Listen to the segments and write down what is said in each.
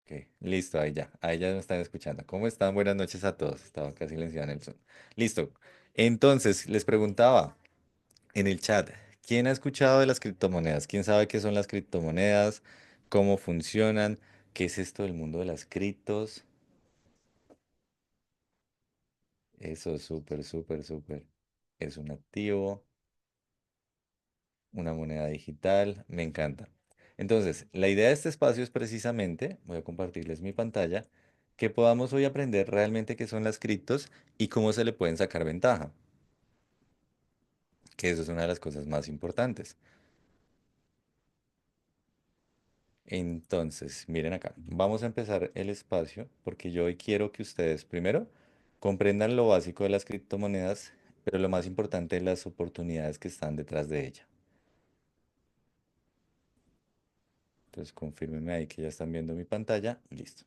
Ok, listo, ahí ya me están escuchando. ¿Cómo están? Buenas noches a todos. Estaba acá silenciado en el Zoom. Listo. Entonces, les preguntaba en el chat, ¿quién ha escuchado de las criptomonedas? ¿Quién sabe qué son las criptomonedas? ¿Cómo funcionan? ¿Qué es esto del mundo de las criptos? Eso, súper, súper, súper. Es un activo, una moneda digital, me encanta. Entonces, la idea de este espacio es precisamente, voy a compartirles mi pantalla, que podamos hoy aprender realmente qué son las criptos y cómo se le pueden sacar ventaja, que eso es una de las cosas más importantes. Entonces, miren acá, vamos a empezar el espacio porque yo hoy quiero que ustedes primero comprendan lo básico de las criptomonedas, pero lo más importante, las oportunidades que están detrás de ella. Entonces, confírmenme ahí que ya están viendo mi pantalla. Listo.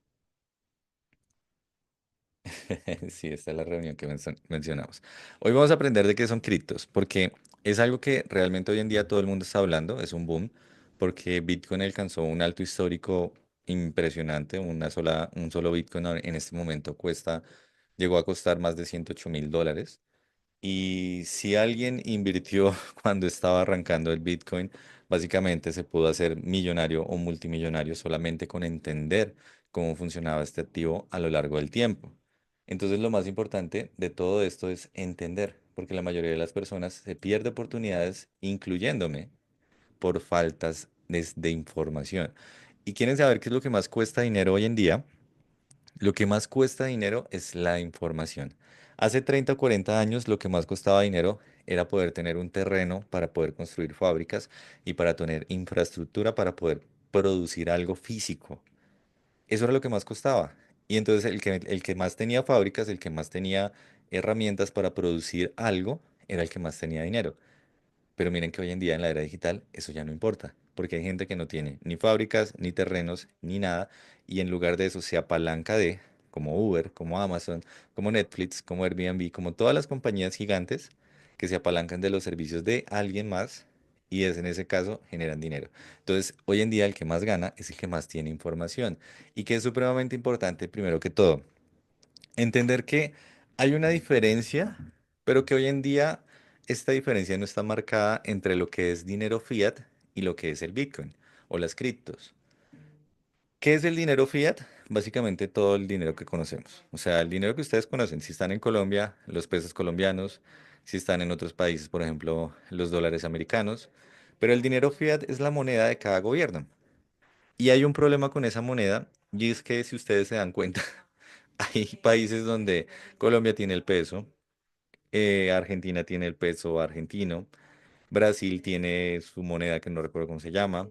Sí, esta es la reunión que mencionamos. Hoy vamos a aprender de qué son criptos, porque es algo que realmente hoy en día todo el mundo está hablando, es un boom, porque Bitcoin alcanzó un alto histórico impresionante, un solo Bitcoin en este momento llegó a costar más de $108.000. Y si alguien invirtió cuando estaba arrancando el Bitcoin, básicamente se pudo hacer millonario o multimillonario solamente con entender cómo funcionaba este activo a lo largo del tiempo. Entonces lo más importante de todo esto es entender, porque la mayoría de las personas se pierde oportunidades, incluyéndome, por faltas de información. ¿Y quieren saber qué es lo que más cuesta dinero hoy en día? Lo que más cuesta dinero es la información. Hace 30 o 40 años lo que más costaba dinero era poder tener un terreno para poder construir fábricas y para tener infraestructura para poder producir algo físico. Eso era lo que más costaba. Y entonces el que más tenía fábricas, el que más tenía herramientas para producir algo, era el que más tenía dinero. Pero miren que hoy en día en la era digital eso ya no importa, porque hay gente que no tiene ni fábricas, ni terrenos, ni nada, y en lugar de eso se apalanca de, como Uber, como Amazon, como Netflix, como Airbnb, como todas las compañías gigantes que se apalancan de los servicios de alguien más y es en ese caso generan dinero. Entonces, hoy en día el que más gana es el que más tiene información y que es supremamente importante, primero que todo. Entender que hay una diferencia, pero que hoy en día esta diferencia no está marcada entre lo que es dinero fiat y lo que es el Bitcoin o las criptos. ¿Qué es el dinero fiat? Básicamente todo el dinero que conocemos. O sea, el dinero que ustedes conocen. Si están en Colombia, los pesos colombianos. Si están en otros países, por ejemplo, los dólares americanos. Pero el dinero fiat es la moneda de cada gobierno. Y hay un problema con esa moneda y es que si ustedes se dan cuenta, hay países donde Colombia tiene el peso, Argentina tiene el peso argentino, Brasil tiene su moneda que no recuerdo cómo se llama,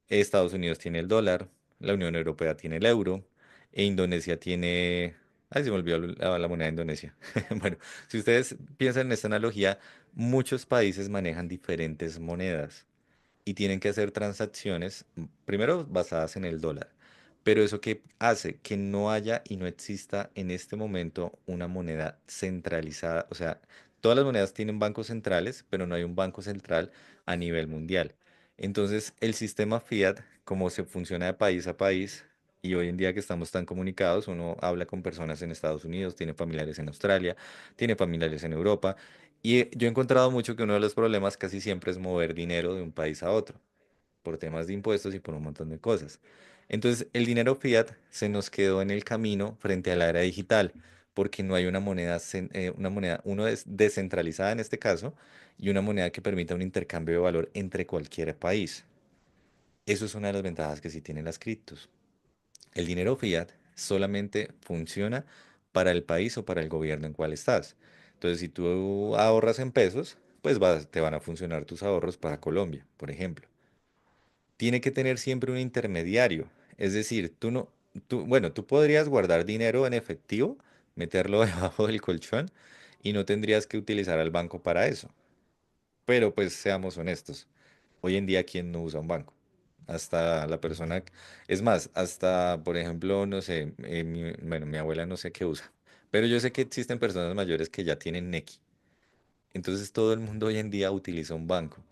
Estados Unidos tiene el dólar, la Unión Europea tiene el euro, e Indonesia tiene... Ay, se me olvidó la moneda de Indonesia. Bueno, si ustedes piensan en esta analogía, muchos países manejan diferentes monedas y tienen que hacer transacciones, primero basadas en el dólar. Pero eso que hace que no haya y no exista en este momento una moneda centralizada. O sea, todas las monedas tienen bancos centrales, pero no hay un banco central a nivel mundial. Entonces, el sistema fiat, como se funciona de país a país, y hoy en día que estamos tan comunicados, uno habla con personas en Estados Unidos, tiene familiares en Australia, tiene familiares en Europa, y yo he encontrado mucho que uno de los problemas casi siempre es mover dinero de un país a otro, por temas de impuestos y por un montón de cosas. Entonces, el dinero fiat se nos quedó en el camino frente a la era digital, porque no hay una una moneda, uno es descentralizada en este caso, y una moneda que permita un intercambio de valor entre cualquier país. Eso es una de las ventajas que sí tienen las criptos. El dinero fiat solamente funciona para el país o para el gobierno en cual estás. Entonces, si tú ahorras en pesos, pues te van a funcionar tus ahorros para Colombia, por ejemplo. Tiene que tener siempre un intermediario. Es decir, bueno, tú podrías guardar dinero en efectivo, meterlo debajo del colchón y no tendrías que utilizar al banco para eso. Pero pues seamos honestos, hoy en día, ¿quién no usa un banco? Hasta la persona, es más, hasta, por ejemplo, no sé, bueno, mi abuela no sé qué usa, pero yo sé que existen personas mayores que ya tienen Nequi. Entonces todo el mundo hoy en día utiliza un banco.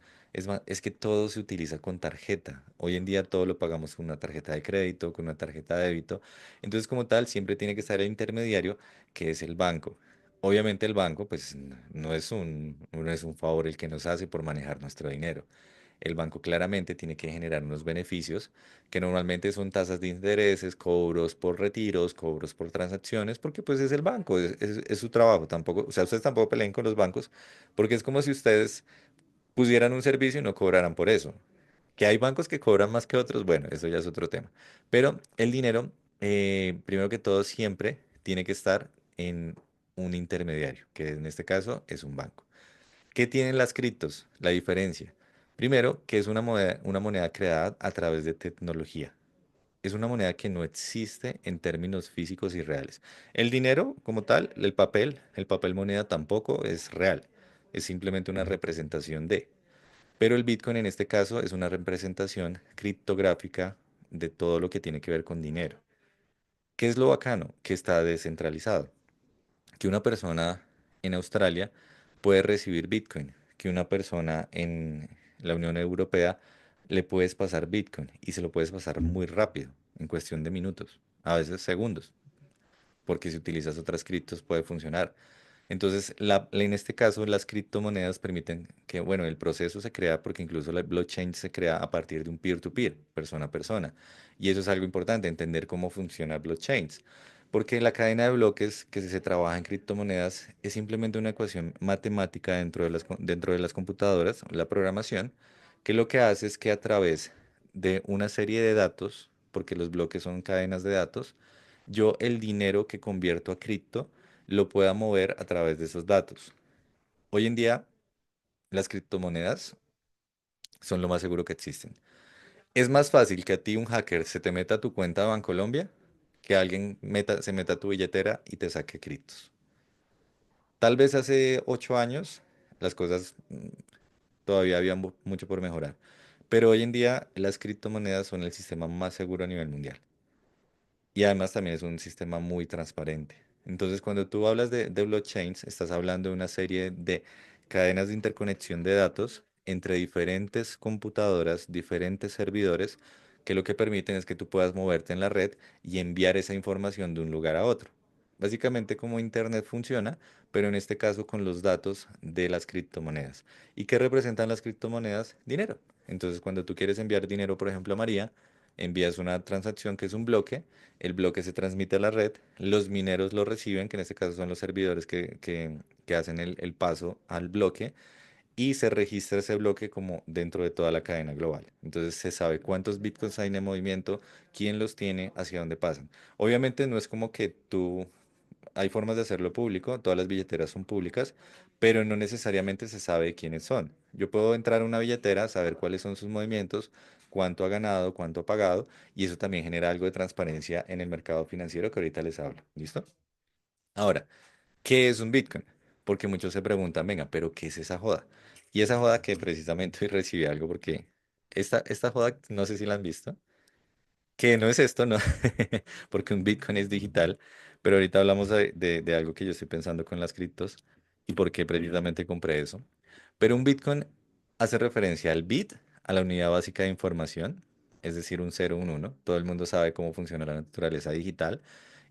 es que todo se utiliza con tarjeta. Hoy en día todo lo pagamos con una tarjeta de crédito, con una tarjeta de débito. Entonces, como tal, siempre tiene que estar el intermediario, que es el banco. Obviamente el banco, pues no es un favor el que nos hace por manejar nuestro dinero. El banco claramente tiene que generar unos beneficios que normalmente son tasas de intereses, cobros por retiros, cobros por transacciones, porque pues es el banco, es su trabajo. Tampoco, o sea, ustedes tampoco peleen con los bancos, porque es como si ustedes pusieran un servicio y no cobraran por eso. Que hay bancos que cobran más que otros, bueno, eso ya es otro tema. Pero el dinero, primero que todo, siempre tiene que estar en un intermediario, que en este caso es un banco. ¿Qué tienen las criptos? La diferencia. Primero, que es una moneda creada a través de tecnología. Es una moneda que no existe en términos físicos y reales. El dinero, como tal, el papel moneda tampoco es real. Es simplemente una representación de. Pero el Bitcoin en este caso es una representación criptográfica de todo lo que tiene que ver con dinero. ¿Qué es lo bacano? Que está descentralizado. Que una persona en Australia puede recibir Bitcoin, que una persona en la Unión Europea le puedes pasar Bitcoin y se lo puedes pasar muy rápido, en cuestión de minutos, a veces segundos, porque si utilizas otras criptos puede funcionar. Entonces, en este caso, las criptomonedas permiten que, bueno, el proceso se crea porque incluso la blockchain se crea a partir de un peer-to-peer, persona a persona. Y eso es algo importante, entender cómo funciona blockchains. Porque la cadena de bloques que se trabaja en criptomonedas es simplemente una ecuación matemática dentro de las computadoras, la programación, que lo que hace es que a través de una serie de datos, porque los bloques son cadenas de datos, yo el dinero que convierto a cripto, lo pueda mover a través de esos datos. Hoy en día, las criptomonedas son lo más seguro que existen. Es más fácil que a ti un hacker se te meta a tu cuenta de Bancolombia que alguien se meta a tu billetera y te saque criptos. Tal vez hace 8 años las cosas todavía había mucho por mejorar, pero hoy en día las criptomonedas son el sistema más seguro a nivel mundial. Y además también es un sistema muy transparente. Entonces, cuando tú hablas de blockchains, estás hablando de una serie de cadenas de interconexión de datos entre diferentes computadoras, diferentes servidores, que lo que permiten es que tú puedas moverte en la red y enviar esa información de un lugar a otro. Básicamente como Internet funciona, pero en este caso con los datos de las criptomonedas. ¿Y qué representan las criptomonedas? Dinero. Entonces, cuando tú quieres enviar dinero, por ejemplo, a María, envías una transacción que es un bloque, el bloque se transmite a la red, los mineros lo reciben, que en este caso son los servidores que hacen el paso al bloque, y se registra ese bloque como dentro de toda la cadena global. Entonces se sabe cuántos bitcoins hay en movimiento, quién los tiene, hacia dónde pasan. Obviamente no es como que hay formas de hacerlo público, todas las billeteras son públicas, pero no necesariamente se sabe quiénes son. Yo puedo entrar a una billetera, saber cuáles son sus movimientos, cuánto ha ganado, cuánto ha pagado, y eso también genera algo de transparencia en el mercado financiero que ahorita les hablo. ¿Listo? Ahora, ¿qué es un Bitcoin? Porque muchos se preguntan, venga, pero ¿qué es esa joda? Y esa joda que precisamente hoy recibí algo porque esta joda, no sé si la han visto, que no es esto, ¿no? Porque un Bitcoin es digital, pero ahorita hablamos de algo que yo estoy pensando con las criptos y por qué precisamente compré eso. Pero un Bitcoin hace referencia al bit, a la unidad básica de información, es decir, un cero, un uno. Todo el mundo sabe cómo funciona la naturaleza digital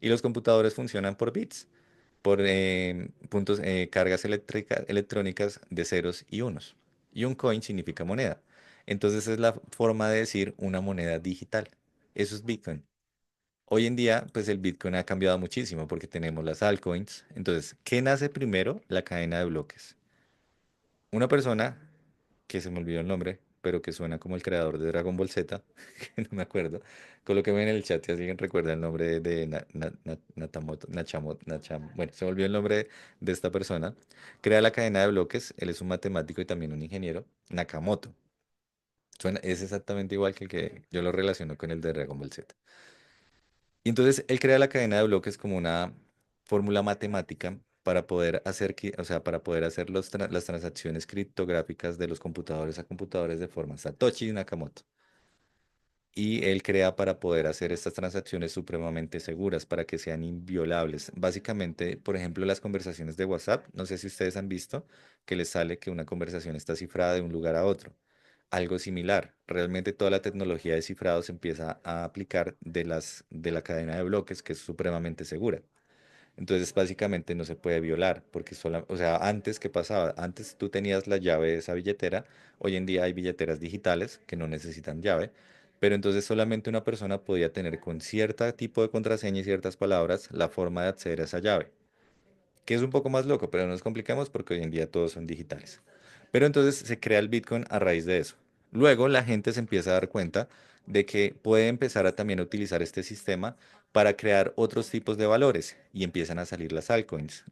y los computadores funcionan por bits, por puntos, cargas electrónicas de ceros y unos. Y un coin significa moneda. Entonces es la forma de decir una moneda digital. Eso es Bitcoin. Hoy en día, pues el Bitcoin ha cambiado muchísimo porque tenemos las altcoins. Entonces, ¿qué nace primero? La cadena de bloques. Una persona, que se me olvidó el nombre, pero que suena como el creador de Dragon Ball Z, que no me acuerdo, colóqueme en el chat si alguien recuerda el nombre de Natamoto, bueno, se me olvidó el nombre de esta persona. Crea la cadena de bloques, él es un matemático y también un ingeniero, Nakamoto. Es exactamente igual que el que yo lo relaciono con el de Dragon Ball Z. Y entonces él crea la cadena de bloques como una fórmula matemática para poder hacer, o sea, para poder hacer las transacciones criptográficas de los computadores a computadores de forma Satoshi Nakamoto. Y él crea para poder hacer estas transacciones supremamente seguras, para que sean inviolables. Básicamente, por ejemplo, las conversaciones de WhatsApp, no sé si ustedes han visto que les sale que una conversación está cifrada de un lugar a otro. algo similar. Realmente toda la tecnología de cifrado se empieza a aplicar de la cadena de bloques, que es supremamente segura. Entonces, básicamente no se puede violar, porque o sea, antes, ¿qué pasaba? Antes tú tenías la llave de esa billetera, hoy en día hay billeteras digitales que no necesitan llave, pero entonces solamente una persona podía tener con cierto tipo de contraseña y ciertas palabras la forma de acceder a esa llave, que es un poco más loco, pero no nos complicamos porque hoy en día todos son digitales. Pero entonces se crea el Bitcoin a raíz de eso. Luego la gente se empieza a dar cuenta de que puede empezar a también utilizar este sistema para crear otros tipos de valores y empiezan a salir las altcoins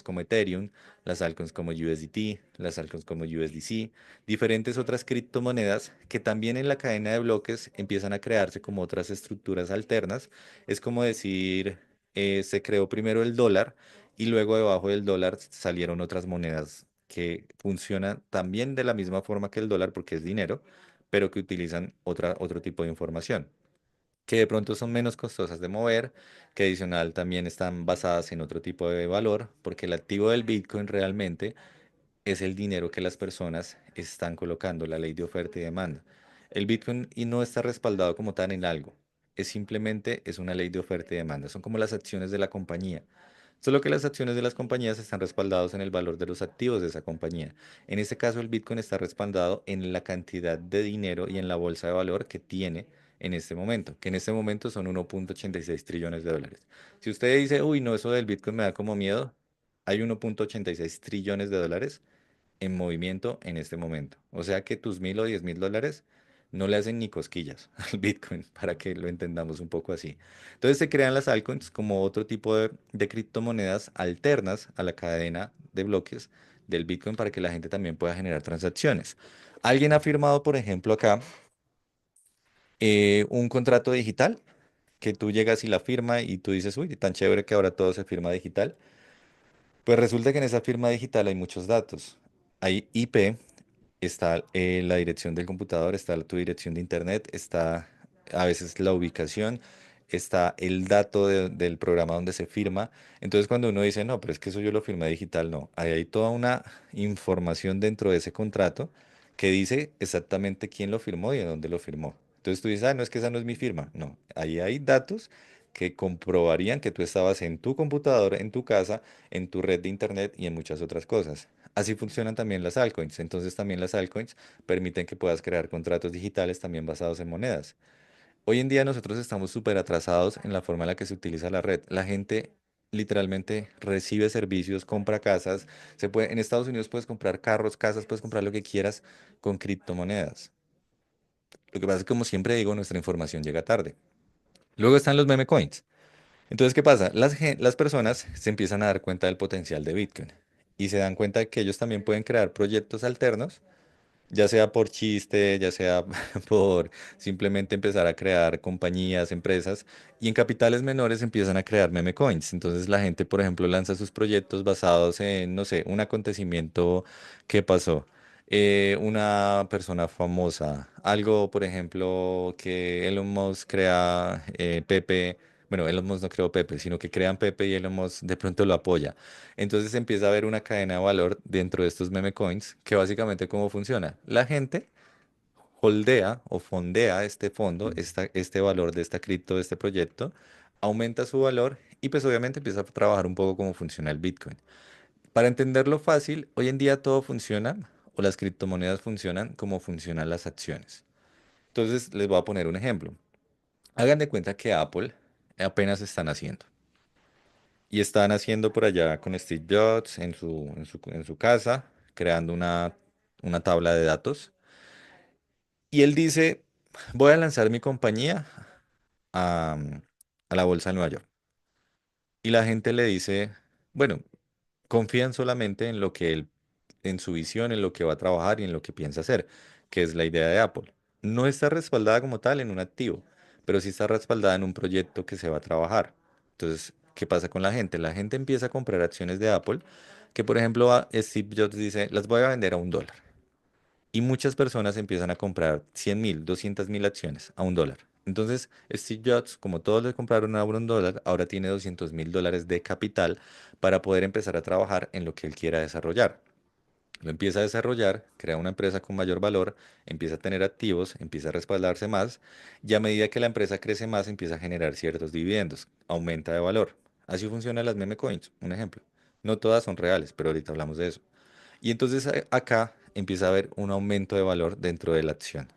como Ethereum, las altcoins como USDT, las altcoins como USDC, diferentes otras criptomonedas que también en la cadena de bloques empiezan a crearse como otras estructuras alternas. Es como decir, se creó primero el dólar y luego debajo del dólar salieron otras monedas que funcionan también de la misma forma que el dólar porque es dinero, pero que utilizan otro tipo de información, que de pronto son menos costosas de mover, que adicional también están basadas en otro tipo de valor, porque el activo del Bitcoin realmente es el dinero que las personas están colocando, la ley de oferta y demanda. El Bitcoin y no está respaldado como tal en algo, es simplemente es una ley de oferta y demanda, son como las acciones de la compañía. Solo que las acciones de las compañías están respaldadas en el valor de los activos de esa compañía. En este caso, el Bitcoin está respaldado en la cantidad de dinero y en la bolsa de valor que tiene en este momento, que en este momento son 1,86 trillones de dólares. Si usted dice, uy, no, eso del Bitcoin me da como miedo, hay 1,86 trillones de dólares en movimiento en este momento. O sea que tus 1.000 o 10.000 dólares no le hacen ni cosquillas al Bitcoin, para que lo entendamos un poco así. Entonces se crean las altcoins como otro tipo de criptomonedas alternas a la cadena de bloques del Bitcoin para que la gente también pueda generar transacciones. Alguien ha firmado, por ejemplo, acá un contrato digital que tú llegas y la firma y tú dices, uy, tan chévere que ahora todo se firma digital. Pues resulta que en esa firma digital hay muchos datos. Hay IP, está la dirección del computador, está tu dirección de internet, está a veces la ubicación, está el dato del programa donde se firma. Entonces cuando uno dice, no, pero es que eso yo lo firmé digital, no, ahí hay toda una información dentro de ese contrato que dice exactamente quién lo firmó y de dónde lo firmó. Entonces tú dices, ah, no es que esa no es mi firma. No, ahí hay datos que comprobarían que tú estabas en tu computadora, en tu casa, en tu red de internet y en muchas otras cosas. Así funcionan también las altcoins. Entonces también las altcoins permiten que puedas crear contratos digitales también basados en monedas. Hoy en día nosotros estamos súper atrasados en la forma en la que se utiliza la red. La gente literalmente recibe servicios, compra casas. En Estados Unidos puedes comprar carros, casas, puedes comprar lo que quieras con criptomonedas. Lo que pasa es que, como siempre digo, nuestra información llega tarde. Luego están los meme coins. Entonces, ¿qué pasa? Las personas se empiezan a dar cuenta del potencial de Bitcoin y se dan cuenta de que ellos también pueden crear proyectos alternos, ya sea por chiste, ya sea por simplemente empezar a crear compañías, empresas, y en capitales menores empiezan a crear meme coins. Entonces la gente, por ejemplo, lanza sus proyectos basados en, no sé, un acontecimiento que pasó, una persona famosa, algo, por ejemplo, que Elon Musk crea Pepe. Bueno, Elon Musk no creó Pepe, sino que crean Pepe y Elon Musk de pronto lo apoya. Entonces empieza a haber una cadena de valor dentro de estos meme coins, que básicamente cómo funciona. La gente holdea o fondea este fondo, este valor de esta cripto, de este proyecto, aumenta su valor y pues obviamente empieza a trabajar un poco cómo funciona el Bitcoin. Para entenderlo fácil, hoy en día todo funciona o las criptomonedas funcionan como funcionan las acciones. Entonces les voy a poner un ejemplo. Hagan de cuenta que Apple apenas están haciendo. Y están haciendo por allá con Steve Jobs en su casa, creando una tabla de datos. Y él dice, voy a lanzar mi compañía a, a la bolsa de Nueva York. Y la gente le dice, bueno, confían solamente en lo que él, en su visión, en lo que va a trabajar y en lo que piensa hacer, que es la idea de Apple. No está respaldada como tal en un activo, pero sí está respaldada en un proyecto que se va a trabajar. Entonces, ¿qué pasa con la gente? La gente empieza a comprar acciones de Apple, que por ejemplo Steve Jobs dice, las voy a vender a $1. Y muchas personas empiezan a comprar 100.000, 200.000 acciones a $1. Entonces, Steve Jobs, como todos le compraron a $1, ahora tiene $200.000 de capital para poder empezar a trabajar en lo que él quiera desarrollar. Lo empieza a desarrollar, crea una empresa con mayor valor, empieza a tener activos, empieza a respaldarse más, y a medida que la empresa crece más, empieza a generar ciertos dividendos, aumenta de valor. Así funcionan las meme coins, un ejemplo. No todas son reales, pero ahorita hablamos de eso. Y entonces acá empieza a haber un aumento de valor dentro de la acción.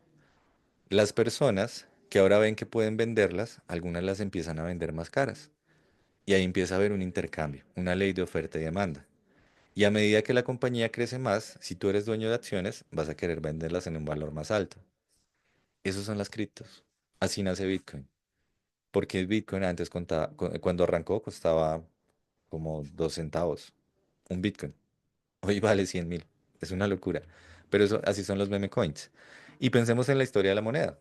Las personas que ahora ven que pueden venderlas, algunas las empiezan a vender más caras. Y ahí empieza a haber un intercambio, una ley de oferta y demanda. Y a medida que la compañía crece más, si tú eres dueño de acciones, vas a querer venderlas en un valor más alto. Esos son las criptos. Así nace Bitcoin. Porque el Bitcoin antes cuando arrancó costaba como 2 centavos. Un Bitcoin. Hoy vale 100.000. Es una locura. Pero eso, así son los meme coins. Y pensemos en la historia de la moneda.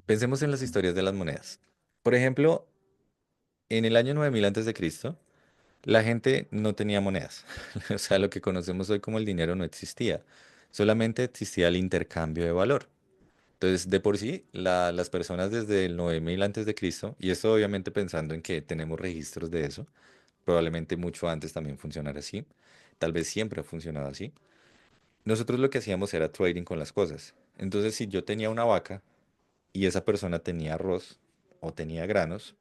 Pensemos en las historias de las monedas. Por ejemplo, en el año 9000 antes de Cristo, la gente no tenía monedas. O sea, lo que conocemos hoy como el dinero no existía. Solamente existía el intercambio de valor. Entonces, de por sí, las personas desde el 9000 antes de Cristo, y esto obviamente pensando en que tenemos registros de eso, probablemente mucho antes también funcionara así, tal vez siempre ha funcionado así. Nosotros lo que hacíamos era trading con las cosas. Entonces, si yo tenía una vaca y esa persona tenía arroz o tenía granos,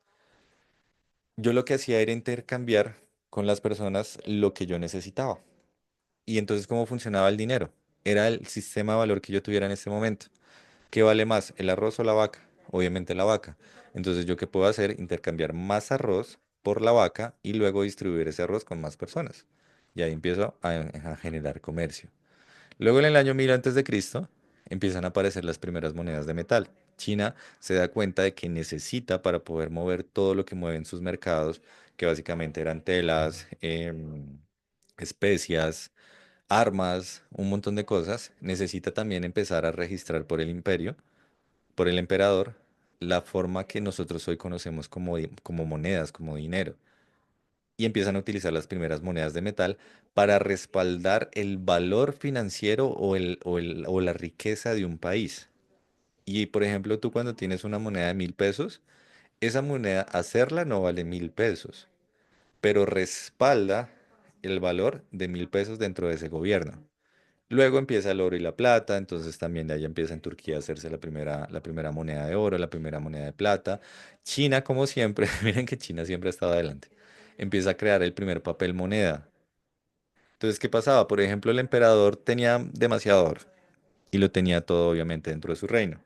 yo lo que hacía era intercambiar con las personas lo que yo necesitaba. Y entonces, ¿cómo funcionaba el dinero? Era el sistema de valor que yo tuviera en ese momento. ¿Qué vale más, el arroz o la vaca? Obviamente la vaca. Entonces, ¿yo qué puedo hacer? Intercambiar más arroz por la vaca y luego distribuir ese arroz con más personas. Y ahí empiezo a generar comercio. Luego, en el año 1000 antes de Cristo, empiezan a aparecer las primeras monedas de metal. China se da cuenta de que necesita para poder mover todo lo que mueve en sus mercados, que básicamente eran telas, especias, armas, un montón de cosas, necesita también empezar a registrar por el imperio, por el emperador, la forma que nosotros hoy conocemos como monedas, como dinero. Y empiezan a utilizar las primeras monedas de metal para respaldar el valor financiero o la riqueza de un país. Y por ejemplo, tú cuando tienes una moneda de 1000 pesos, esa moneda hacerla no vale 1000 pesos, pero respalda el valor de 1000 pesos dentro de ese gobierno. Luego empieza el oro y la plata, entonces también de ahí empieza en Turquía a hacerse la primera moneda de oro, la primera moneda de plata. China, como siempre, miren que China siempre ha estado adelante, empieza a crear el primer papel moneda. Entonces, ¿qué pasaba? Por ejemplo, el emperador tenía demasiado oro y lo tenía todo obviamente dentro de su reino.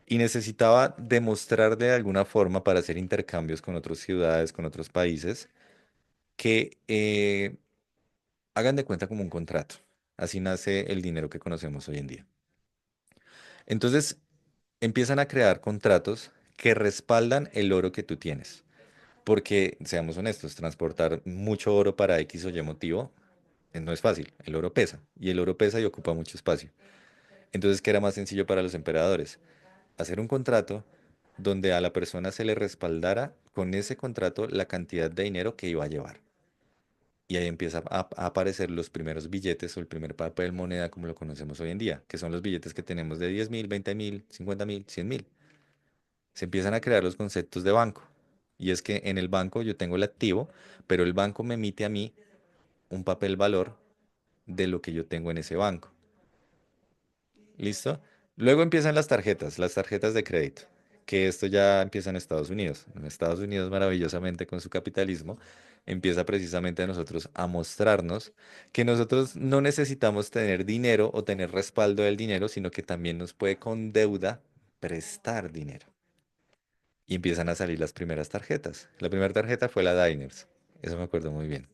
Y necesitaba demostrar de alguna forma para hacer intercambios con otras ciudades, con otros países, que hagan de cuenta como un contrato. Así nace el dinero que conocemos hoy en día. Entonces, empiezan a crear contratos que respaldan el oro que tú tienes. Porque, seamos honestos, transportar mucho oro para X o Y motivo no es fácil. El oro pesa y el oro pesa y ocupa mucho espacio. Entonces, ¿qué era más sencillo para los emperadores? Hacer un contrato donde a la persona se le respaldara con ese contrato la cantidad de dinero que iba a llevar. Y ahí empieza a aparecer los primeros billetes o el primer papel moneda como lo conocemos hoy en día, que son los billetes que tenemos de 10.000, 20.000, 50.000, 100.000. Se empiezan a crear los conceptos de banco. Y es que en el banco yo tengo el activo, pero el banco me emite a mí un papel valor de lo que yo tengo en ese banco. ¿Listo? Luego empiezan las tarjetas de crédito, que esto ya empieza en Estados Unidos. En Estados Unidos, maravillosamente con su capitalismo, empieza precisamente a nosotros a mostrarnos que nosotros no necesitamos tener dinero o tener respaldo del dinero, sino que también nos puede con deuda prestar dinero. Y empiezan a salir las primeras tarjetas. La primera tarjeta fue la Diners, eso me acuerdo muy bien,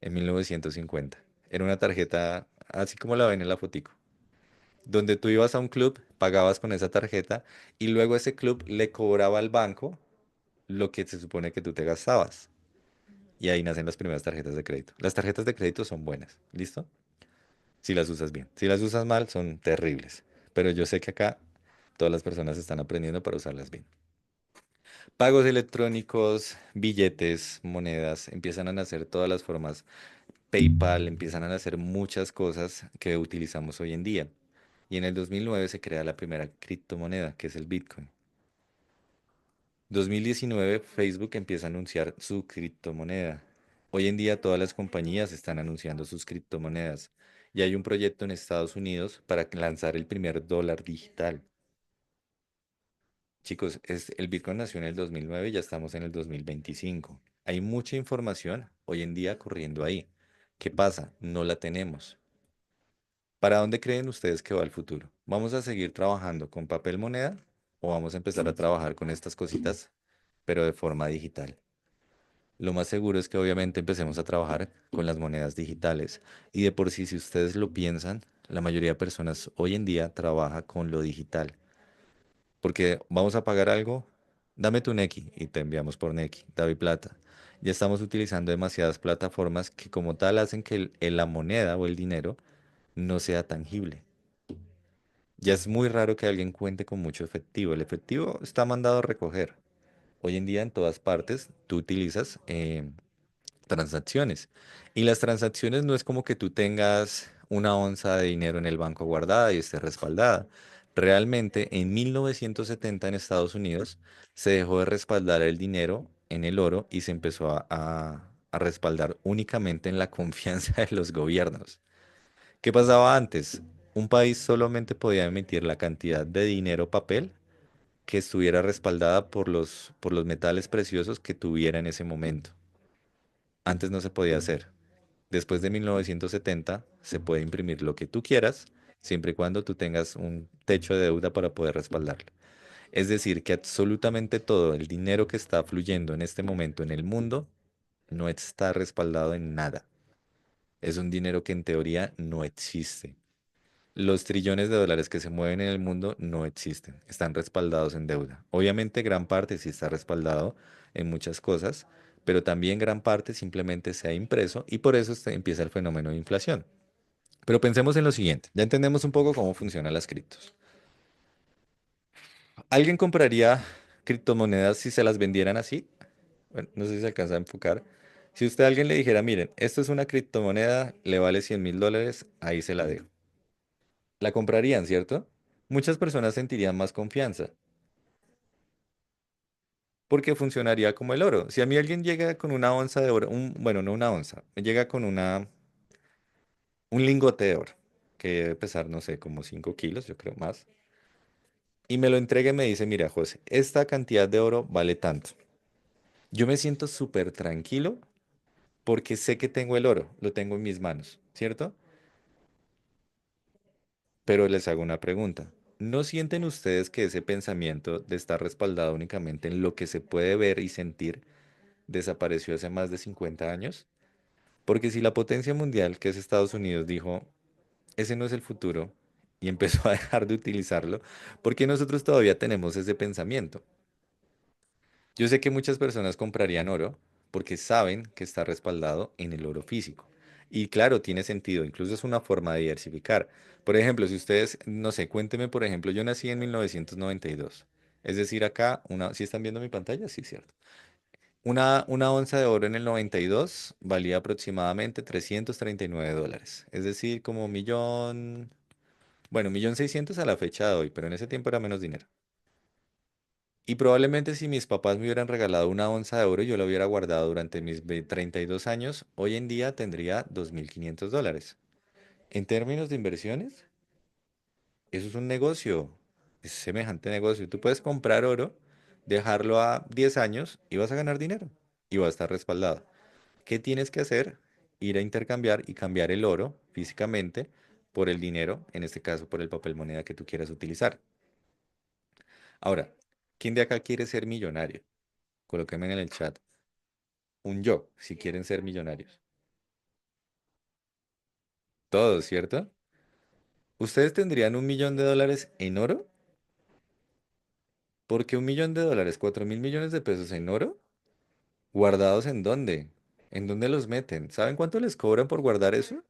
en 1950. Era una tarjeta así como la ven en la fotico, donde tú ibas a un club, pagabas con esa tarjeta y luego ese club le cobraba al banco lo que se supone que tú te gastabas. Y ahí nacen las primeras tarjetas de crédito. Las tarjetas de crédito son buenas, ¿listo? Si las usas bien. Si las usas mal, son terribles. Pero yo sé que acá todas las personas están aprendiendo para usarlas bien. Pagos electrónicos, billetes, monedas, empiezan a nacer todas las formas. PayPal, empiezan a nacer muchas cosas que utilizamos hoy en día. Y en el 2009 se crea la primera criptomoneda, que es el Bitcoin. 2019 Facebook empieza a anunciar su criptomoneda. Hoy en día todas las compañías están anunciando sus criptomonedas y hay un proyecto en Estados Unidos para lanzar el primer dólar digital. Chicos, el Bitcoin nació en el 2009 y ya estamos en el 2025. Hay mucha información hoy en día corriendo ahí. ¿Qué pasa? No la tenemos. ¿Para dónde creen ustedes que va el futuro? ¿Vamos a seguir trabajando con papel moneda o vamos a empezar a trabajar con estas cositas, pero de forma digital? Lo más seguro es que obviamente empecemos a trabajar con las monedas digitales. Y de por sí, si ustedes lo piensan, la mayoría de personas hoy en día trabaja con lo digital. Porque vamos a pagar algo, dame tu Nequi y te enviamos por Nequi, Davi Plata. Ya estamos utilizando demasiadas plataformas que como tal hacen que la moneda o el dinero no sea tangible. Ya es muy raro que alguien cuente con mucho efectivo. El efectivo está mandado a recoger. Hoy en día en todas partes tú utilizas transacciones. Y las transacciones no es como que tú tengas una onza de dinero en el banco guardada y esté respaldada. Realmente, en 1970 en Estados Unidos se dejó de respaldar el dinero en el oro y se empezó a respaldar únicamente en la confianza de los gobiernos. ¿Qué pasaba antes? Un país solamente podía emitir la cantidad de dinero papel que estuviera respaldada por los metales preciosos que tuviera en ese momento. Antes no se podía hacer. Después de 1970 se puede imprimir lo que tú quieras, siempre y cuando tú tengas un techo de deuda para poder respaldarlo. Es decir, que absolutamente todo el dinero que está fluyendo en este momento en el mundo no está respaldado en nada. Es un dinero que en teoría no existe. Los trillones de dólares que se mueven en el mundo no existen, están respaldados en deuda. Obviamente gran parte sí está respaldado en muchas cosas, pero también gran parte simplemente se ha impreso y por eso empieza el fenómeno de inflación. Pero pensemos en lo siguiente, ya entendemos un poco cómo funcionan las criptos. ¿Alguien compraría criptomonedas si se las vendieran así? Bueno, no sé si se alcanza a enfocar. Si usted a alguien le dijera, miren, esto es una criptomoneda, le vale $100.000, ahí se la dejo. La comprarían, ¿cierto? Muchas personas sentirían más confianza porque funcionaría como el oro. Si a mí alguien llega con una onza de oro, bueno, no una onza, me llega con un lingote de oro, que debe pesar, no sé, como 5 kilos, yo creo más, y me lo entrega y me dice, mira, José, esta cantidad de oro vale tanto. Yo me siento súper tranquilo porque sé que tengo el oro, lo tengo en mis manos, ¿cierto? Pero les hago una pregunta. ¿No sienten ustedes que ese pensamiento de estar respaldado únicamente en lo que se puede ver y sentir desapareció hace más de 50 años? Porque si la potencia mundial, que es Estados Unidos, dijo, ese no es el futuro y empezó a dejar de utilizarlo, ¿por qué nosotros todavía tenemos ese pensamiento? Yo sé que muchas personas comprarían oro porque saben que está respaldado en el oro físico. Y claro, tiene sentido, incluso es una forma de diversificar. Por ejemplo, si ustedes, no sé, cuénteme, por ejemplo, yo nací en 1992. Es decir, acá, ¿sí están viendo mi pantalla? Sí, cierto. Una onza de oro en el 92 valía aproximadamente $339. Es decir, como millón, bueno, 1.600.000 a la fecha de hoy, pero en ese tiempo era menos dinero. Y probablemente si mis papás me hubieran regalado una onza de oro y yo la hubiera guardado durante mis 32 años, hoy en día tendría $2.500. En términos de inversiones, eso es un negocio, es semejante negocio. Tú puedes comprar oro, dejarlo a 10 años y vas a ganar dinero y va a estar respaldado. ¿Qué tienes que hacer? Ir a intercambiar y cambiar el oro físicamente por el dinero, en este caso por el papel moneda que tú quieras utilizar. Ahora, ¿quién de acá quiere ser millonario? Colóquenme en el chat un yo, si quieren ser millonarios. Todos, ¿cierto? ¿Ustedes tendrían $1.000.000 en oro? ¿Por qué $1.000.000? ¿4.000 millones de pesos en oro? ¿Guardados en dónde? ¿En dónde los meten? ¿Saben cuánto les cobran por guardar eso?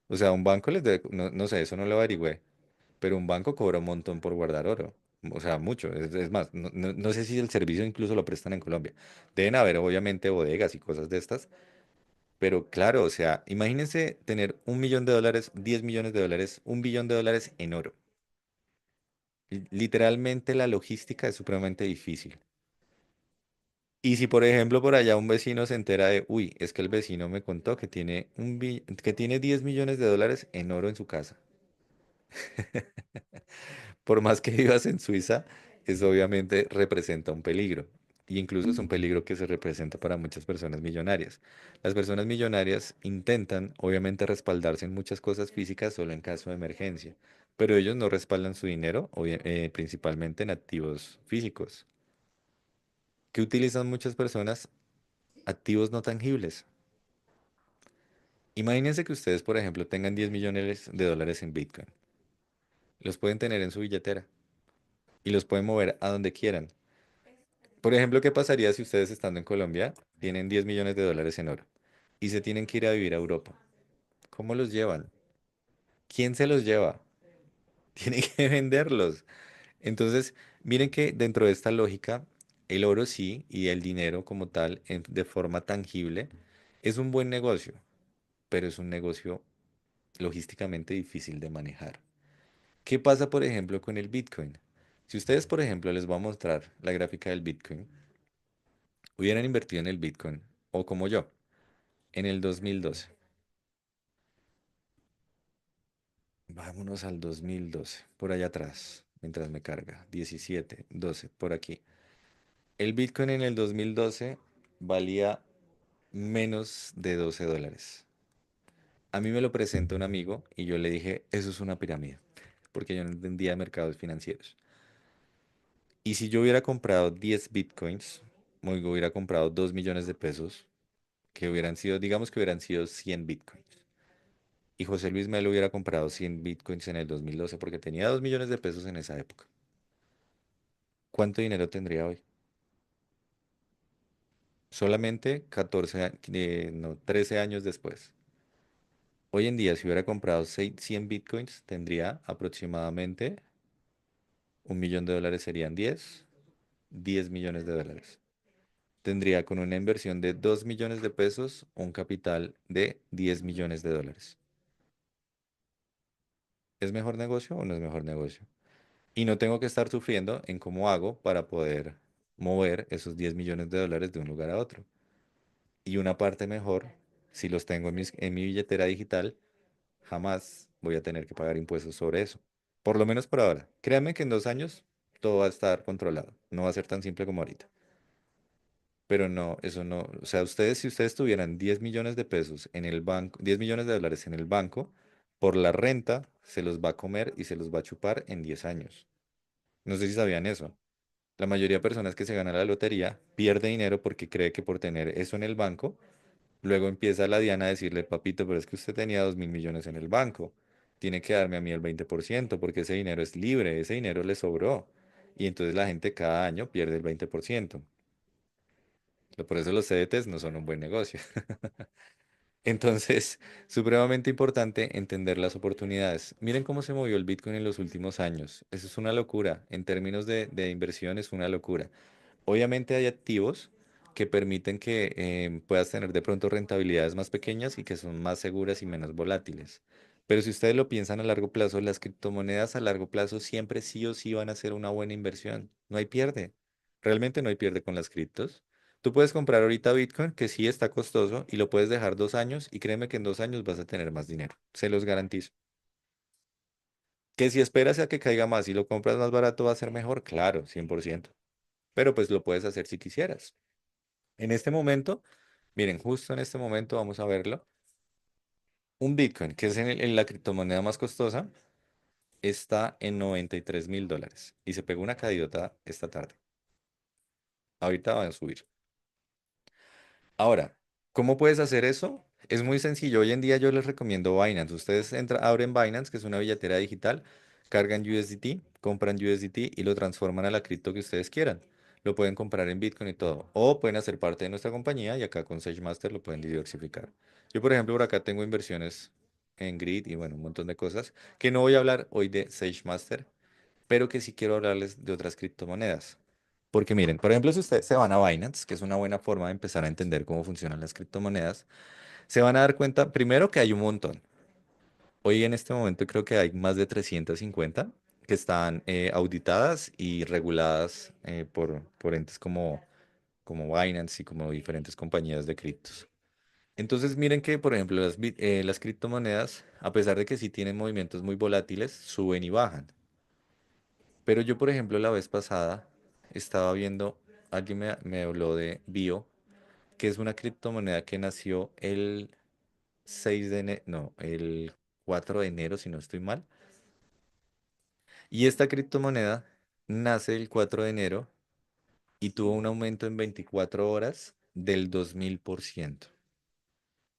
O sea, un banco les debe, no, no sé, eso no lo averigüé, pero un banco cobra un montón por guardar oro. O sea, mucho. Es más, no sé si el servicio incluso lo prestan en Colombia. Deben haber, obviamente, bodegas y cosas de estas. Pero claro, o sea, imagínense tener $1.000.000, $10.000.000, $1.000.000.000 en oro. Literalmente la logística es supremamente difícil. Y si, por ejemplo, por allá un vecino se entera de, uy, es que el vecino me contó que tiene que tiene 10 millones de dólares en oro en su casa. Por más que vivas en Suiza, eso obviamente representa un peligro. Y incluso es un peligro que se representa para muchas personas millonarias. Las personas millonarias intentan, obviamente, respaldarse en muchas cosas físicas solo en caso de emergencia, pero ellos no respaldan su dinero, principalmente en activos físicos. ¿Qué utilizan muchas personas? Activos no tangibles. Imagínense que ustedes, por ejemplo, tengan 10 millones de dólares en Bitcoin. Los pueden tener en su billetera y los pueden mover a donde quieran. Por ejemplo, ¿qué pasaría si ustedes estando en Colombia tienen 10 millones de dólares en oro y se tienen que ir a vivir a Europa? ¿Cómo los llevan? ¿Quién se los lleva? Tienen que venderlos. Entonces, miren que dentro de esta lógica, el oro sí y el dinero como tal, de forma tangible, es un buen negocio, pero es un negocio logísticamente difícil de manejar. ¿Qué pasa, por ejemplo, con el Bitcoin? Si ustedes, por ejemplo, les voy a mostrar la gráfica del Bitcoin, hubieran invertido en el Bitcoin, o como yo, en el 2012. Vámonos al 2012, por allá atrás, mientras me carga. 17, 12, por aquí. El Bitcoin en el 2012 valía menos de $12. A mí me lo presenta un amigo y yo le dije, eso es una pirámide, porque yo no entendía de mercados financieros. Y si yo hubiera comprado 10 Bitcoins, o hubiera comprado 2 millones de pesos, que hubieran sido, digamos que hubieran sido 100 Bitcoins. Y José Luis Melo hubiera comprado 100 Bitcoins en el 2012 porque tenía 2 millones de pesos en esa época. ¿Cuánto dinero tendría hoy? Solamente 14, no, 13 años después. Hoy en día, si hubiera comprado 100 bitcoins, tendría aproximadamente 1 millón de dólares, serían 10 millones de dólares. Tendría con una inversión de 2 millones de pesos un capital de 10 millones de dólares. ¿Es mejor negocio o no es mejor negocio? Y no tengo que estar sufriendo en cómo hago para poder mover esos 10 millones de dólares de un lugar a otro. Y una parte mejor, si los tengo en mi billetera digital, jamás voy a tener que pagar impuestos sobre eso. Por lo menos por ahora. Créanme que en 2 años todo va a estar controlado. No va a ser tan simple como ahorita. Pero no, eso no. O sea, ustedes, si ustedes tuvieran 10 millones de pesos en el banco, 10 millones de dólares en el banco, por la renta se los va a comer y se los va a chupar en 10 años. No sé si sabían eso. La mayoría de personas que se ganan la lotería pierde dinero porque cree que por tener eso en el banco, luego empieza la Diana a decirle, papito, pero es que usted tenía 2.000 millones en el banco. Tiene que darme a mí el 20% porque ese dinero es libre, ese dinero le sobró. Y entonces la gente cada año pierde el 20%. Por eso los CDTs no son un buen negocio. Entonces, supremamente importante entender las oportunidades. Miren cómo se movió el Bitcoin en los últimos años. Eso es una locura. En términos de inversión es una locura. Obviamente hay activos que permiten que puedas tener de pronto rentabilidades más pequeñas y que son más seguras y menos volátiles. Pero si ustedes lo piensan a largo plazo, las criptomonedas a largo plazo siempre sí o sí van a ser una buena inversión. No hay pierde. Realmente no hay pierde con las criptos. Tú puedes comprar ahorita Bitcoin, que sí está costoso, y lo puedes dejar 2 años y créeme que en 2 años vas a tener más dinero. Se los garantizo. Que si esperas a que caiga más y lo compras más barato va a ser mejor, claro, 100%. Pero pues lo puedes hacer si quisieras. En este momento, miren, justo en este momento vamos a verlo. Un Bitcoin, que es en la criptomoneda más costosa, está en $93.000 y se pegó una caída esta tarde. Ahorita van a subir. Ahora, ¿cómo puedes hacer eso? Es muy sencillo. Hoy en día yo les recomiendo Binance. Ustedes abren Binance, que es una billetera digital, cargan USDT, compran USDT y lo transforman a la cripto que ustedes quieran. Lo pueden comprar en Bitcoin y todo. O pueden hacer parte de nuestra compañía y acá con SageMaster lo pueden diversificar. Yo, por ejemplo, por acá tengo inversiones en Grid y bueno, un montón de cosas que no voy a hablar hoy de SageMaster, pero que sí quiero hablarles de otras criptomonedas. Porque miren, por ejemplo, si ustedes se van a Binance, que es una buena forma de empezar a entender cómo funcionan las criptomonedas, se van a dar cuenta primero que hay un montón. Hoy en este momento creo que hay más de 350 que están auditadas y reguladas por entes como como Binance y como diferentes compañías de criptos. Entonces miren que, por ejemplo, las criptomonedas, a pesar de que sí tienen movimientos muy volátiles, suben y bajan. Pero yo, por ejemplo, la vez pasada estaba viendo, alguien me habló de Bio, que es una criptomoneda que nació el 6 de enero, no, el 4 de enero, si no estoy mal. Y esta criptomoneda nace el 4 de enero y tuvo un aumento en 24 horas del 2000%.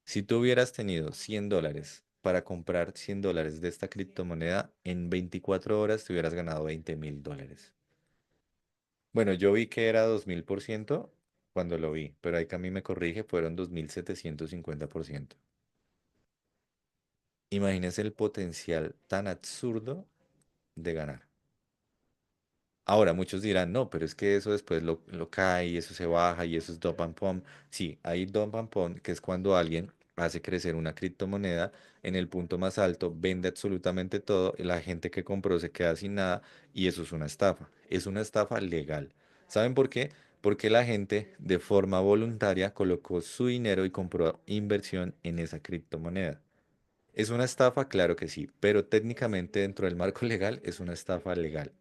Si tú hubieras tenido $100 para comprar $100 de esta criptomoneda, en 24 horas te hubieras ganado $20.000. Bueno, yo vi que era 2000% cuando lo vi, pero ahí que a mí me corrige, fueron 2750%. Imagínense el potencial tan absurdo de ganar. Ahora, muchos dirán, no, pero es que eso después lo cae y eso se baja y eso es dump and pump. Sí, hay dump and pump, que es cuando alguien hace crecer una criptomoneda en el punto más alto, vende absolutamente todo, y la gente que compró se queda sin nada y eso es una estafa. Es una estafa legal. ¿Saben por qué? Porque la gente de forma voluntaria colocó su dinero y compró inversión en esa criptomoneda. ¿Es una estafa? Claro que sí, pero técnicamente dentro del marco legal es una estafa legal.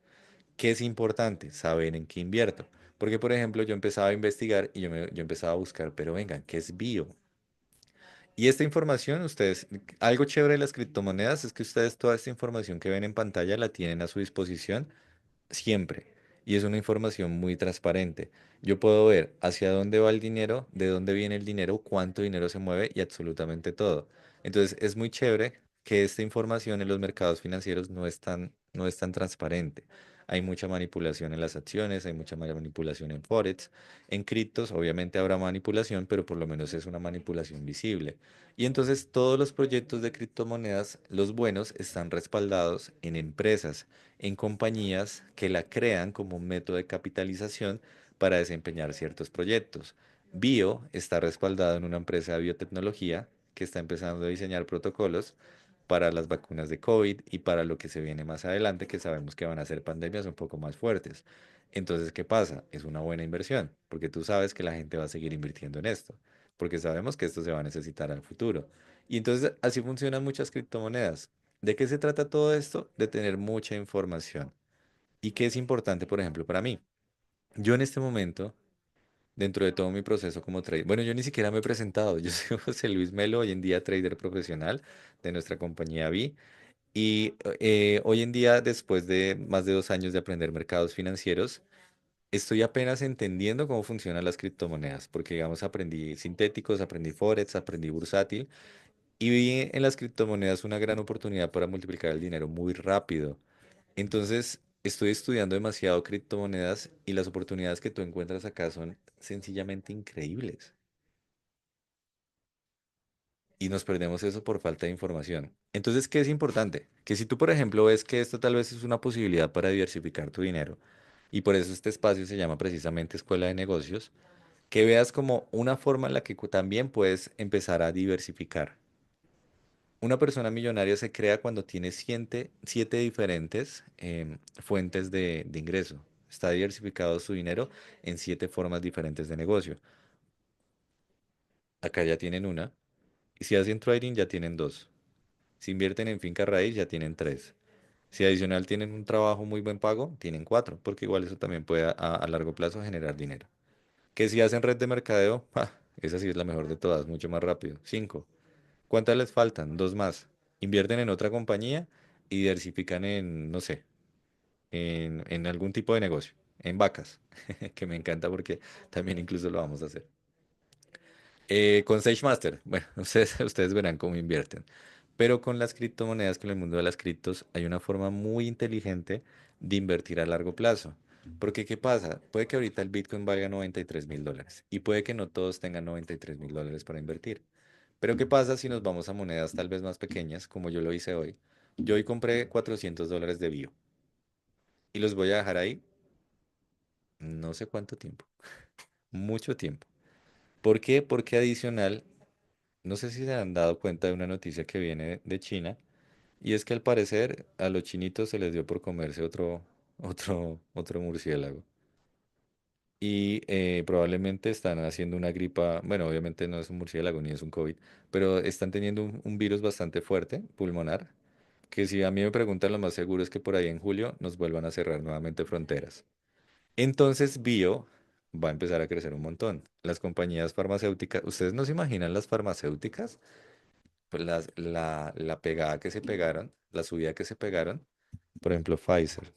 ¿Qué es importante? Saber en qué invierto. Porque, por ejemplo, yo empezaba a investigar y yo empezaba a buscar, pero vengan, ¿qué es bio? Y esta información, ustedes, algo chévere de las criptomonedas es que ustedes toda esta información que ven en pantalla la tienen a su disposición siempre. Y es una información muy transparente. Yo puedo ver hacia dónde va el dinero, de dónde viene el dinero, cuánto dinero se mueve y absolutamente todo. Entonces es muy chévere que esta información en los mercados financieros no es tan transparente. Hay mucha manipulación en las acciones, hay mucha manipulación en Forex. En criptos obviamente habrá manipulación, pero por lo menos es una manipulación visible. Y entonces todos los proyectos de criptomonedas, los buenos, están respaldados en empresas, en compañías que la crean como un método de capitalización para desempeñar ciertos proyectos. Bio está respaldado en una empresa de biotecnología que está empezando a diseñar protocolos para las vacunas de COVID y para lo que se viene más adelante, que sabemos que van a ser pandemias un poco más fuertes. Entonces, ¿qué pasa? Es una buena inversión, porque tú sabes que la gente va a seguir invirtiendo en esto, porque sabemos que esto se va a necesitar al futuro. Y entonces así funcionan muchas criptomonedas. ¿De qué se trata todo esto? De tener mucha información. ¿Y qué es importante, por ejemplo, para mí? Yo en este momento, dentro de todo mi proceso como trader, bueno, yo ni siquiera me he presentado. Yo soy José Luis Melo, hoy en día trader profesional de nuestra compañía Vi. Y hoy en día, después de más de 2 años de aprender mercados financieros, estoy apenas entendiendo cómo funcionan las criptomonedas, porque digamos, aprendí sintéticos, aprendí Forex, aprendí bursátil y vi en las criptomonedas una gran oportunidad para multiplicar el dinero muy rápido. Entonces, estoy estudiando demasiado criptomonedas y las oportunidades que tú encuentras acá son sencillamente increíbles. Y nos perdemos eso por falta de información. Entonces, ¿qué es importante? Que si tú, por ejemplo, ves que esto tal vez es una posibilidad para diversificar tu dinero, y por eso este espacio se llama precisamente Escuela de Negocios, que veas como una forma en la que también puedes empezar a diversificar. Una persona millonaria se crea cuando tiene siete diferentes fuentes de ingreso. Está diversificado su dinero en 7 formas diferentes de negocio. Acá ya tienen una. Y si hacen trading, ya tienen dos. Si invierten en finca raíz, ya tienen tres. Si adicional tienen un trabajo muy buen pago, tienen cuatro, porque igual eso también puede a largo plazo generar dinero. Que si hacen red de mercadeo, esa sí es la mejor de todas, mucho más rápido. Cinco. ¿Cuántas les faltan? Dos más. Invierten en otra compañía y diversifican en, no sé, en algún tipo de negocio, en vacas, que me encanta porque también incluso lo vamos a hacer. Con SageMaster, bueno, ustedes verán cómo invierten. Pero con las criptomonedas, con el mundo de las criptos, hay una forma muy inteligente de invertir a largo plazo. Porque, ¿qué pasa? Puede que ahorita el Bitcoin valga $93.000 y puede que no todos tengan $93.000 para invertir. Pero, ¿qué pasa si nos vamos a monedas tal vez más pequeñas, como yo lo hice hoy? Yo hoy compré $400 de Bio y los voy a dejar ahí no sé cuánto tiempo, mucho tiempo. ¿Por qué? Porque adicional, no sé si se han dado cuenta de una noticia que viene de China. Y es que al parecer a los chinitos se les dio por comerse otro murciélago. y probablemente están haciendo una gripa, bueno, obviamente no es un murciélago ni es un COVID, pero están teniendo un virus bastante fuerte, pulmonar, que si a mí me preguntan, lo más seguro es que por ahí en julio nos vuelvan a cerrar nuevamente fronteras. Entonces, bio va a empezar a crecer un montón. Las compañías farmacéuticas, ¿ustedes no se imaginan las farmacéuticas? Pues la pegada que se pegaron, la subida que se pegaron, por ejemplo, Pfizer,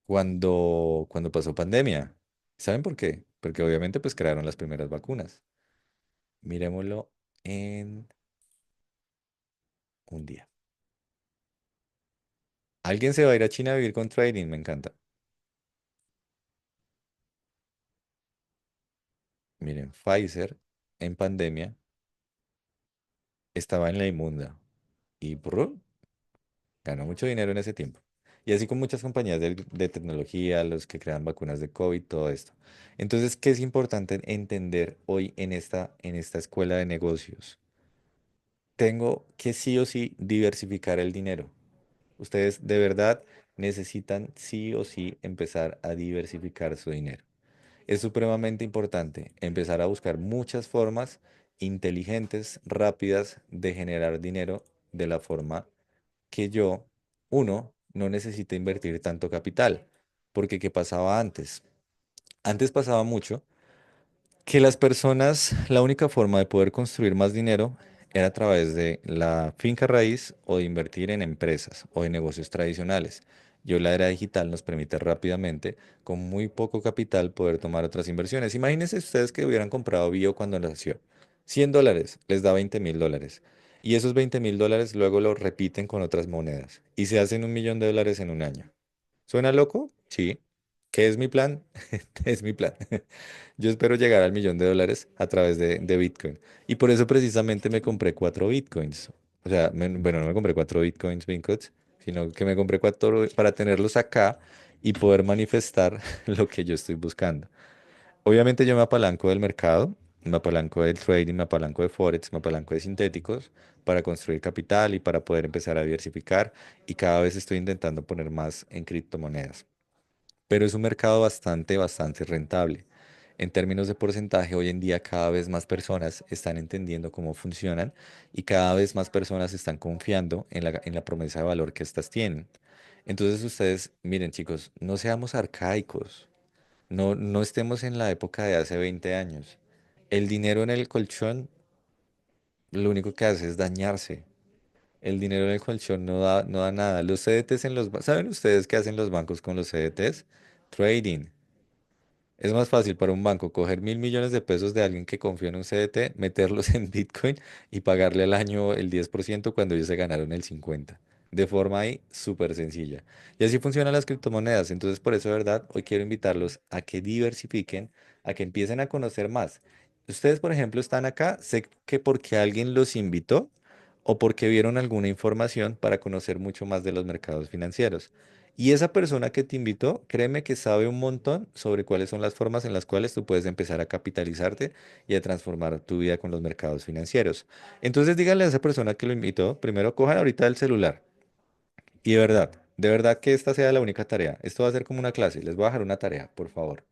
cuando pasó pandemia. ¿Saben por qué? Porque obviamente pues crearon las primeras vacunas. Miremoslo en un día. Alguien se va a ir a China a vivir con trading, me encanta. Miren, Pfizer en pandemia estaba en la inmunda y ¡brum! Ganó mucho dinero en ese tiempo. Y así con muchas compañías de tecnología, los que crean vacunas de COVID, todo esto. Entonces, ¿qué es importante entender hoy en esta escuela de negocios? Tengo que sí o sí diversificar el dinero. Ustedes de verdad necesitan sí o sí empezar a diversificar su dinero. Es supremamente importante empezar a buscar muchas formas inteligentes, rápidas de generar dinero de la forma que yo, uno, no necesite invertir tanto capital. Porque ¿qué pasaba antes? Antes pasaba mucho que las personas, la única forma de poder construir más dinero era a través de la finca raíz o de invertir en empresas o en negocios tradicionales. Y hoy la era digital nos permite rápidamente, con muy poco capital, poder tomar otras inversiones. Imagínense ustedes que hubieran comprado Bio cuando nació. $100 les da $20.000. Y esos $20.000 luego lo repiten con otras monedas. Y se hacen $1.000.000 en un año. ¿Suena loco? Sí. ¿Qué es mi plan? Es mi plan. Yo espero llegar al $1.000.000 a través de Bitcoin. Y por eso precisamente me compré 4 Bitcoins. O sea, bueno, no me compré 4 Bitcoins, Bincots, sino que me compré cuatro para tenerlos acá y poder manifestar lo que yo estoy buscando. Obviamente yo me apalanco del mercado, me apalanco del trading, me apalanco de Forex, me apalanco de sintéticos para construir capital y para poder empezar a diversificar. Y cada vez estoy intentando poner más en criptomonedas, pero es un mercado bastante rentable. En términos de porcentaje, hoy en día cada vez más personas están entendiendo cómo funcionan y cada vez más personas están confiando en la promesa de valor que estas tienen. Entonces ustedes, miren chicos, no seamos arcaicos, no estemos en la época de hace 20 años. El dinero en el colchón lo único que hace es dañarse. El dinero en el colchón no da nada. Los CDTs en los... ¿Saben ustedes qué hacen los bancos con los CDTs? Trading. Es más fácil para un banco coger 1.000.000.000 de pesos de alguien que confía en un CDT, meterlos en Bitcoin y pagarle al año el 10% cuando ellos se ganaron el 50%. De forma ahí súper sencilla. Y así funcionan las criptomonedas. Entonces, por eso, de verdad, hoy quiero invitarlos a que diversifiquen, a que empiecen a conocer más. Ustedes, por ejemplo, están acá, sé que porque alguien los invitó o porque vieron alguna información para conocer mucho más de los mercados financieros. Y esa persona que te invitó, créeme que sabe un montón sobre cuáles son las formas en las cuales tú puedes empezar a capitalizarte y a transformar tu vida con los mercados financieros. Entonces díganle a esa persona que lo invitó, primero cojan ahorita el celular y de verdad que esta sea la única tarea. Esto va a ser como una clase, les voy a dejar una tarea, por favor.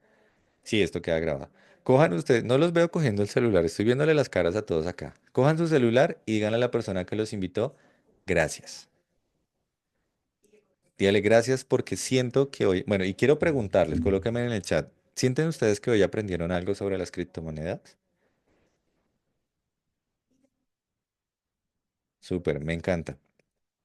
Sí, esto queda grabado. Cojan ustedes, no los veo cogiendo el celular, estoy viéndole las caras a todos acá. Cojan su celular y díganle a la persona que los invitó, gracias. Dígale gracias porque siento que hoy, bueno, y quiero preguntarles, colóquenme en el chat, ¿sienten ustedes que hoy aprendieron algo sobre las criptomonedas? Súper, me encanta.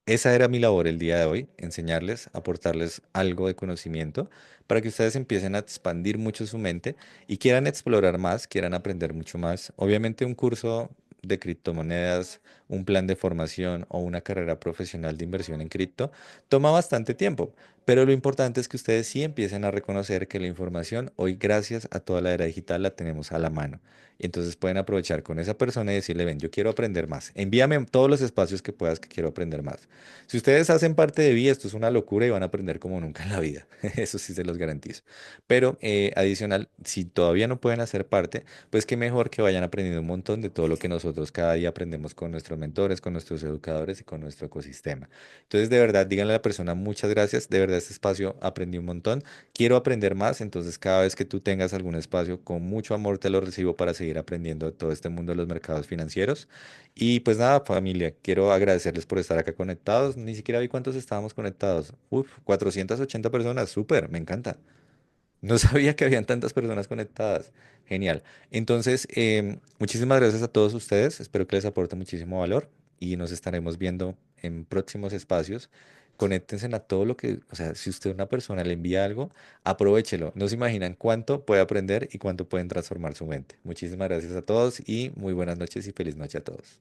Esa era mi labor el día de hoy, enseñarles, aportarles algo de conocimiento para que ustedes empiecen a expandir mucho su mente y quieran explorar más, quieran aprender mucho más. Obviamente un curso de criptomonedas, un plan de formación o una carrera profesional de inversión en cripto toma bastante tiempo, pero lo importante es que ustedes sí empiecen a reconocer que la información hoy, gracias a toda la era digital, la tenemos a la mano. Y entonces pueden aprovechar con esa persona y decirle, ven, yo quiero aprender más. Envíame todos los espacios que puedas que quiero aprender más. Si ustedes hacen parte de VIA, esto es una locura y van a aprender como nunca en la vida. Eso sí se los garantizo. Pero adicional, si todavía no pueden hacer parte, pues qué mejor que vayan aprendiendo un montón de todo lo que nosotros cada día aprendemos con nuestros mentores, con nuestros educadores y con nuestro ecosistema. Entonces, de verdad, díganle a la persona muchas gracias. De verdad. verdad este espacio aprendí un montón. Quiero aprender más, entonces cada vez que tú tengas algún espacio, con mucho amor te lo recibo para seguir aprendiendo de todo este mundo de los mercados financieros. Y pues nada, familia, quiero agradecerles por estar acá conectados. Ni siquiera vi cuántos estábamos conectados. Uf, 480 personas, súper, me encanta. No sabía que habían tantas personas conectadas. Genial. Entonces, muchísimas gracias a todos ustedes. Espero que les aporte muchísimo valor y nos estaremos viendo en próximos espacios. Conéctense a todo lo que, o sea, si usted a una persona le envía algo, aprovéchelo. No se imaginan cuánto puede aprender y cuánto pueden transformar su mente. Muchísimas gracias a todos y muy buenas noches y feliz noche a todos.